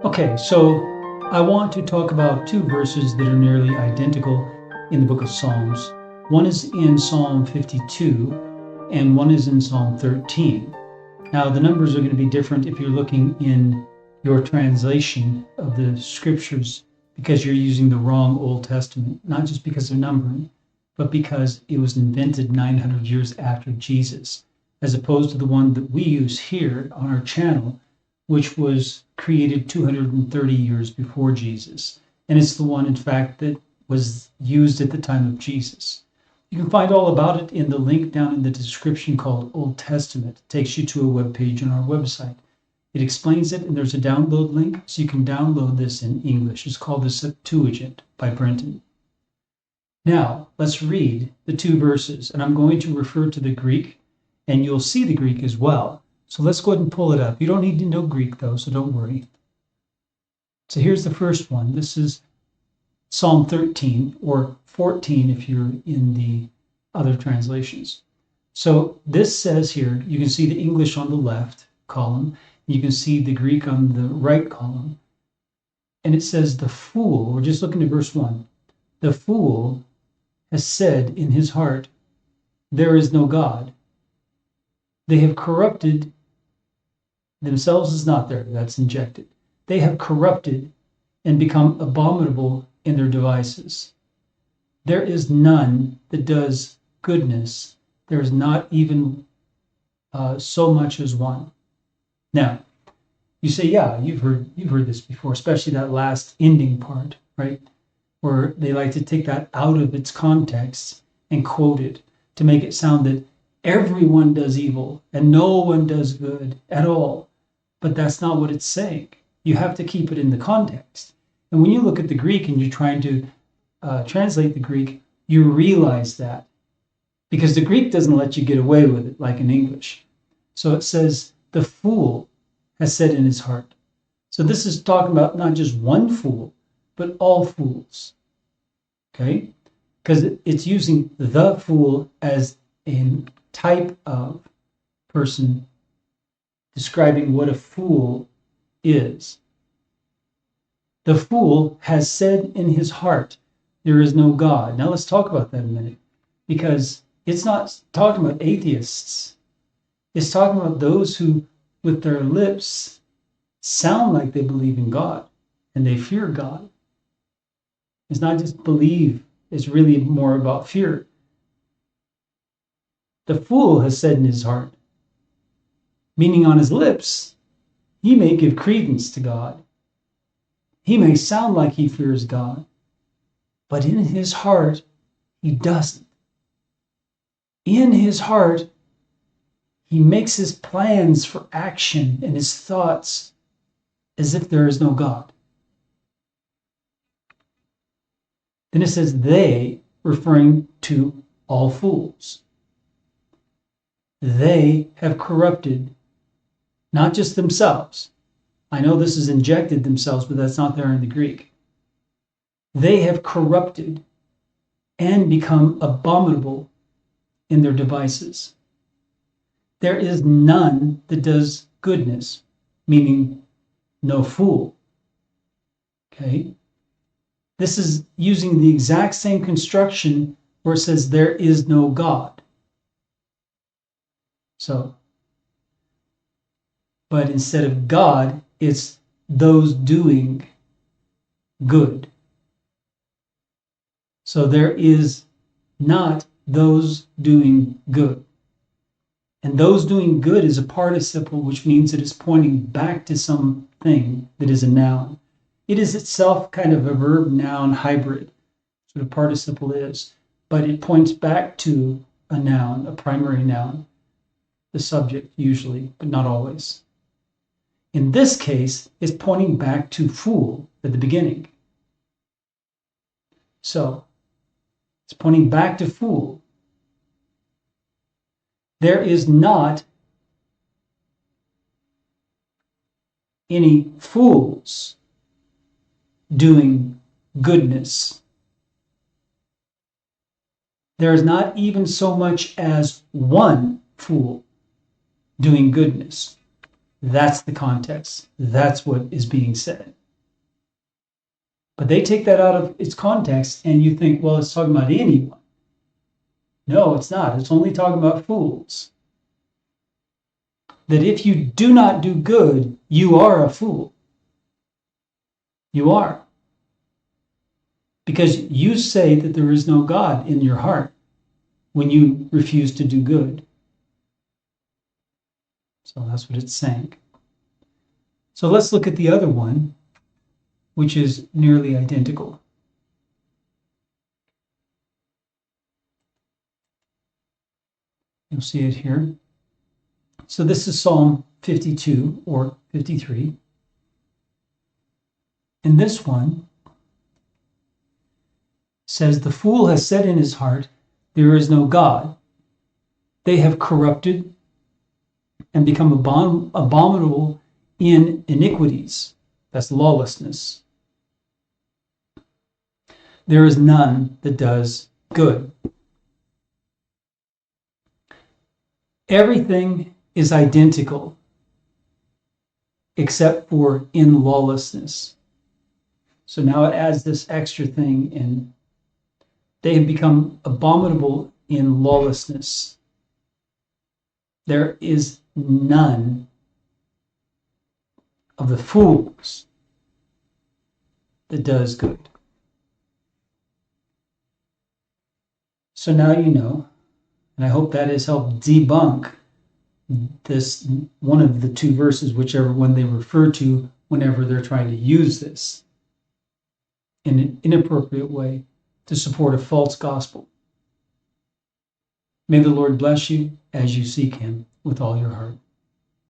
Okay, so I want to talk about two verses that are nearly identical in the book of Psalms. One is in Psalm 52 and one is in Psalm 13. Now, the numbers are going to be different if you're looking in your translation of the scriptures because you're using the wrong Old Testament, not just because of numbering, but because it was invented 900 years after Jesus, as opposed to the one that we use here on our channel, which was created 230 years before Jesus. And it's the one, in fact, that was used at the time of Jesus. You can find all about it in the link down in the description called Old Testament. It takes you to a web page on our website. It explains it, and there's a download link, so you can download this in English. It's called the Septuagint by Brenton. Now, let's read the two verses, and I'm going to refer to the Greek, and you'll see the Greek as well. So let's go ahead and pull it up. You don't need to know Greek, though, so don't worry. So here's the first one. This is Psalm 13, or 14 if you're in the other translations. So this says here, you can see the English on the left column. You can see the Greek on the right column. And it says, the fool, we're just looking at verse 1. The fool has said in his heart, there is no God. They have corrupted themselves is not there, that's injected. They have corrupted and become abominable in their devices. There is none that does goodness. There is not even so much as one. Now, you say, yeah, you've heard this before, especially that last ending part, right? Where they like to take that out of its context and quote it to make it sound that everyone does evil and no one does good at all. But that's not what it's saying. You have to keep it in the context. And when you look at the Greek and you're trying to translate the Greek, you realize that. Because the Greek doesn't let you get away with it like in English. So it says, the fool has said in his heart. So this is talking about not just one fool, but all fools. Okay? Because it's using the fool as a type of person describing what a fool is. The fool has said in his heart, there is no God. Now let's talk about that a minute, because it's not talking about atheists. It's talking about those who, with their lips, sound like they believe in God and they fear God. It's not just believe, it's really more about fear. The fool has said in his heart, meaning on his lips, he may give credence to God. He may sound like he fears God, but in his heart, he doesn't. In his heart, he makes his plans for action and his thoughts as if there is no God. Then it says they, referring to all fools. They have corrupted not just themselves. I know this is injected themselves, but that's not there in the Greek. They have corrupted and become abominable in their devices. There is none that does goodness, meaning no fool. Okay? This is using the exact same construction where it says there is no God. So, but instead of God, it's those doing good. So there is not those doing good. And those doing good is a participle, which means it is pointing back to something that is a noun. It is itself kind of a verb-noun hybrid. That's what a participle is. But it points back to a noun, a primary noun, the subject usually, but not always. In this case, it's pointing back to fool at the beginning. So, it's pointing back to fool. There is not any fools doing goodness. There is not even so much as one fool doing goodness. That's the context. That's what is being said. But they take that out of its context, and you think, well, it's talking about anyone. No, it's not. It's only talking about fools. That if you do not do good, you are a fool. You are. Because you say that there is no God in your heart when you refuse to do good. So that's what it's saying. So let's look at the other one, which is nearly identical. You'll see it here. So this is Psalm 52 or 53. And this one says, the fool has said in his heart, there is no God. They have corrupted and become abominable in iniquities. That's lawlessness. There is none that does good. Everything is identical except for in lawlessness. So now it adds this extra thing in. They have become abominable in lawlessness. There is none of the fools that does good. So now you know, and I hope that has helped debunk this one of the two verses, whichever one they refer to whenever they're trying to use this in an inappropriate way to support a false gospel. May the Lord bless you as you seek him with all your heart.